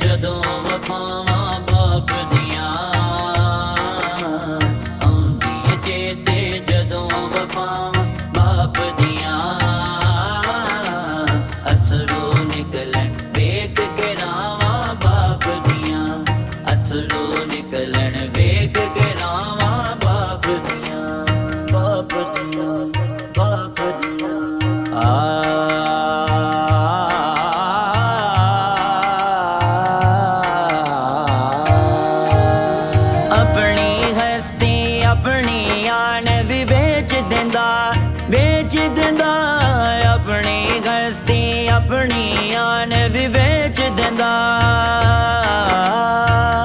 ਜਦੋਂ ਵਫਾਵਾਂ ਬਾਪ ਦੀਆਂ ਆਉਂਦੀਆਂ ਚੇਤੇ ਜਦੋਂ ਵਫਾਵਾਂ ਬਾਪ ਦੀਆਂ ਅਥਰੂ ਨਿਕਲਣ ਵੇਖ ਕੇ ਰਾਵਾਂ ਬਾਪ ਦੀਆਂ ਅਥਰੂ ਨਿਕਲਣ ਵੇਖ ਕੇ ਰਾਵਾਂ ਬਾਪ ਦੀਆਂ ਬਾਪ ਦੀਆਂ ਬਾਪ ਦੀਆਂ ਆਪਣੀ ਆਣ ਵੀ ਵੇਚ ਦਿੰਦਾ ਆਪਣੀ ਹਸਤੀ ਆਪਣੀ ਆਣ ਵੀ ਵੇਚ ਦਿੰਦਾ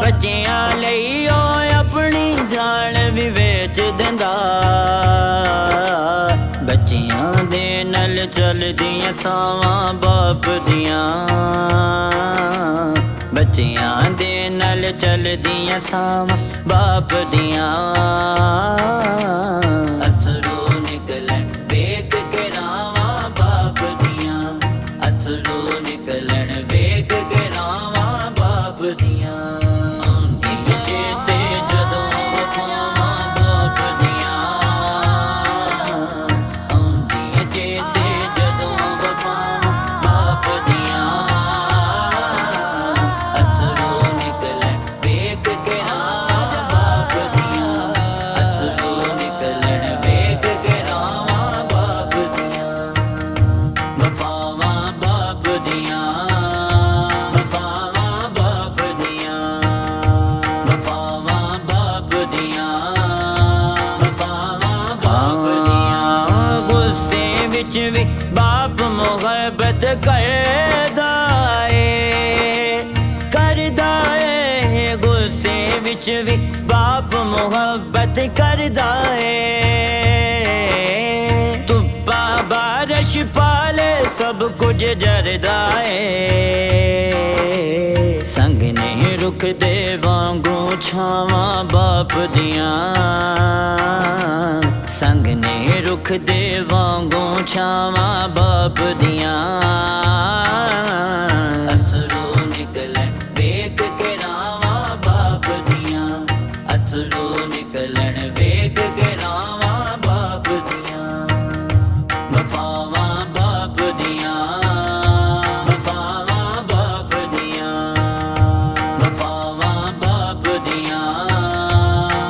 ਬੱਚਿਆਂ ਲਈ ਉਹ ਆਪਣੀ ਜਾਨ ਵੀ ਵੇਚ ਦਿੰਦਾ ਬੱਚਿਆਂ ਦੇ ਨਾਲ ਚੱਲਦੀਆਂ ਸਾਵਾਂ ਬਾਪ ਦੀਆਂ ਬੱਚਿਆਂ ਦੇ ਨਾਲ ਚੱਲਦੀਆਂ ਸਾਵਾਂ ਬਾਪ ਦੀਆਂ ਅਥਰੂ ਨਿਕਲਣ ਵੇਖ ਕੇ ਰਾਵਾਂ ਬਾਪ ਦੀਆਂ ਅਥਰੂ ਨਿਕਲਣ ਵੇਖ ਕੇ ਰਾਵਾਂ ਬਾਪ ਦੀਆਂ ਆਉਂਦੀਆਂ ਚੇਤੇ ਜਦੋਂ ਵਫਾਵਾਂ ਬਾਪ ਦੀਆਂ ਆਉਂਦੀਆਂ ਚੇਤੇ ਜਦੋਂ ਵਫਾਵਾਂ ਬਾਪ ਦੀਆਂ ਵੀ ਬਾਪ ਮੁਹੱਬਤ ਕਰਦਾ ਏ ਗੁੱਸੇ ਵਿੱਚ ਵੀ ਬਾਪ ਮੁਹੱਬਤ ਕਰਦਾ ਏ ਧੁੱਪਾ ਬਾਰਿਸ਼ ਪਾਲੇ ਸਭ ਕੁਝ ਜਰਦਾ ਏ ਸੰਗ ਨਹੀਂ ਰੁਕਦੇ ਵਾਂਗੂ ਛਾਵਾਂ ਬਾਪ ਦੀਆਂ ਸੰਗ ਨਹੀਂ ਰੁਕਦੇ ਵਾਂਗੂ ਛਾਵਾਂ ਬਾਪ ਦੀਆਂ ਅਥਰੂ ਨਿਕਲਣ ਵੇਖ ਕੇ ਰਾਵਾਂ ਬਾਪ ਦੀਆਂ ਅਥਰੂ ਨਿਕਲਣ ਵੇਖ ਕੇ ਰਾਵਾਂ ਬਾਪ ਦੀਆਂ ਵਫਾਵਾਂ ਬਾਪ ਦੀਆਂ ਵਫਾਵਾਂ ਬਾਪ ਦੀਆਂ ਵਫਾਵਾਂ ਬਾਪ ਦੀਆਂ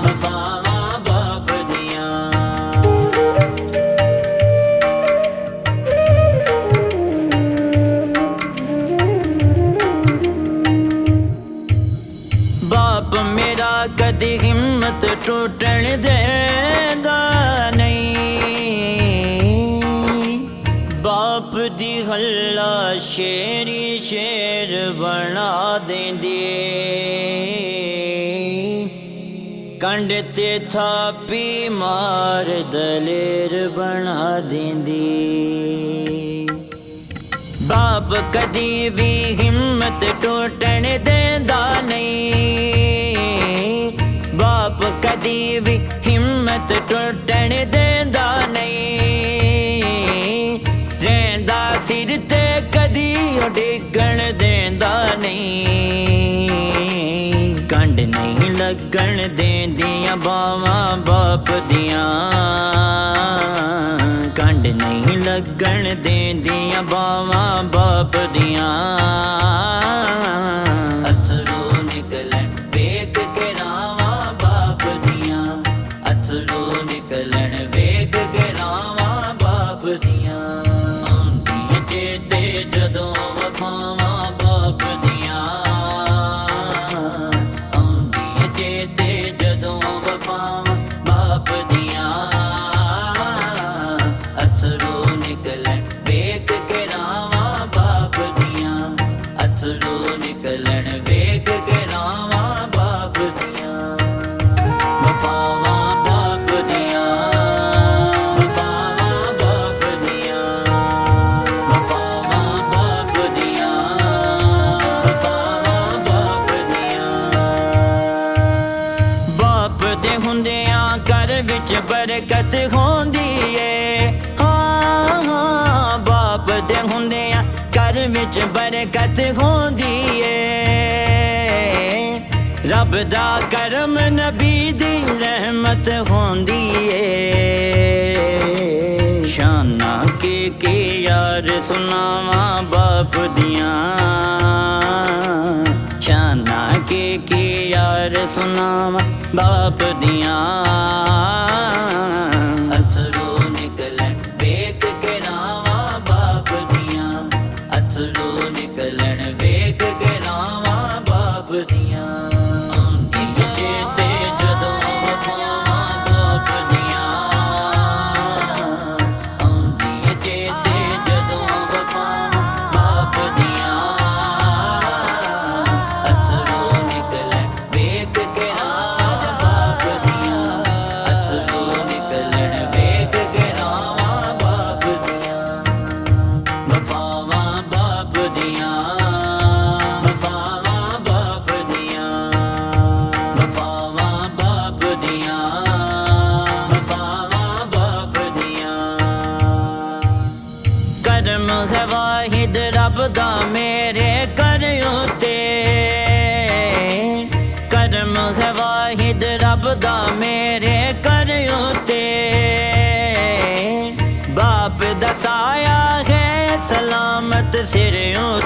ਵਫਾਵਾਂ ਬਾਪ ਦੀਆਂ ਬਾਪ ਮੇਰਾ ਕਦੀ ਹਿੰਮਤ ਟੁੱਟਣ ਦੇਂਦਾ ਨਹੀਂ ਬਾਪ ਦੀ ਹੱਲਾ ਸ਼ੇਰੀ ਸ਼ੇਰ ਬਣਾ ਦੇਂਦੀ ਕੰਡ ਤੇ ਥਾਪੀ ਮਾਰ ਦਲੇਰ ਬਣਾ ਦੇਂਦੀ ਬਾਪ ਕਦੀ ਵੀ ਹਿੰਮਤ ਟੁੱਟਣ ਦੇਂਦਾ ਨਹੀਂ ਬਾਪ ਕਦੀ ਵੀ ਹਿੰਮਤ ਟੁੱਟਣ ਦੇਂਦਾ ਨਹੀਂ ਰਹਿੰਦਾ ਸਿਰ ਤੇ ਕਦੀ ਡਿੱਗਣ ਦੇਂਦਾ ਨਹੀਂ ਕੰਡ ਨਹੀਂ ਲੱਗਣ ਦੇਂਦੀਆਂ ਬਾਵਾਂ ਬਾਪ ਦੀਆਂ ਕੰਡ ਨਹੀਂ ਲੱਗਣ ਦੇਂਦੀਆਂ ਬਾਵਾਂ ਬਾਪ ਦੀਆਂ ਅਥਰੂ ਨਿਕਲਣ ਵੇਖ ਕੇ ਰਾਵਾਂ ਬਾਪ ਦੀਆਂ ਅਥਰੂ ਨਿਕਲਣ ਵੇਖ ਕੇ ਰਾਵਾਂ ਬਾਪ ਦੀਆਂ ਆਉਂਦੀਆਂ ਚੇਤੇ ਜਦੋਂ ਵਫਾਵਾਂ ਬਾਪ ਦੀਆਂ ਆਉਂਦੀਆਂ ਚੇਤੇ ਜਦੋਂ ਵਫਾਵਾਂ ਬਾਪ ਦੀਆਂ ਅਥਰੂ ਨਿਕਲਣ ਵੇਖ ਕੇ ਰਾਵਾਂ ਬਾਪ ਦੀਆਂ ਅਥਰੂ ਬਰਕਤ ਹੁੰਦੀ ਏ। ਹਾਂ ਬਾਪ ਦੇ ਹੁੰਦਿਆਂ ਘਰ ਵਿੱਚ ਬਰਕਤ ਹੁੰਦੀ ਏ। ਰੱਬ ਦਾ ਕਰਮ ਨਬੀ ਦੀ ਰਹਿਮਤ ਹੁੰਦੀ ਏ। ਸ਼ਾਨਾਂ ਕੇ ਯਾਰ ਸੁਣਾਵਾਂ ਬਾਪ ਦੀਆਂ, ਸ਼ਾਨਾਂ ਕੇ ਯਾਰ ਸੁਣਾਵਾਂ ਬਾਪ ਦੀਆਂ। ਅਥਰੂ ਨਿਕਲਣ ਵੇਖ ਕੇ ਰਾਵਾਂ ਬਾਪ ਦੀਆਂ, ਅਥਰੂ ਨਿਕਲਣ ਵੇਖ ਕੇ ਰਾਵਾਂ ਬਾਪ ਦੀਆਂ। ਕਰਮ ਹੈ ਵਾਹਿਦ ਰੱਬ ਦਾ ਮੇਰੇ ਘਰ ਉਤੇ, ਕਰਮ ਹੈ ਵਾਹਿਦ ਰੱਬ ਦਾ ਮੇਰੇ ਘਰ ਉਤੇ। ਬਾਪ ਦਾ ਸਾਇਆ ਹੈ ਸਲਾਮਤ ਸਿਰ ਉਤੇ।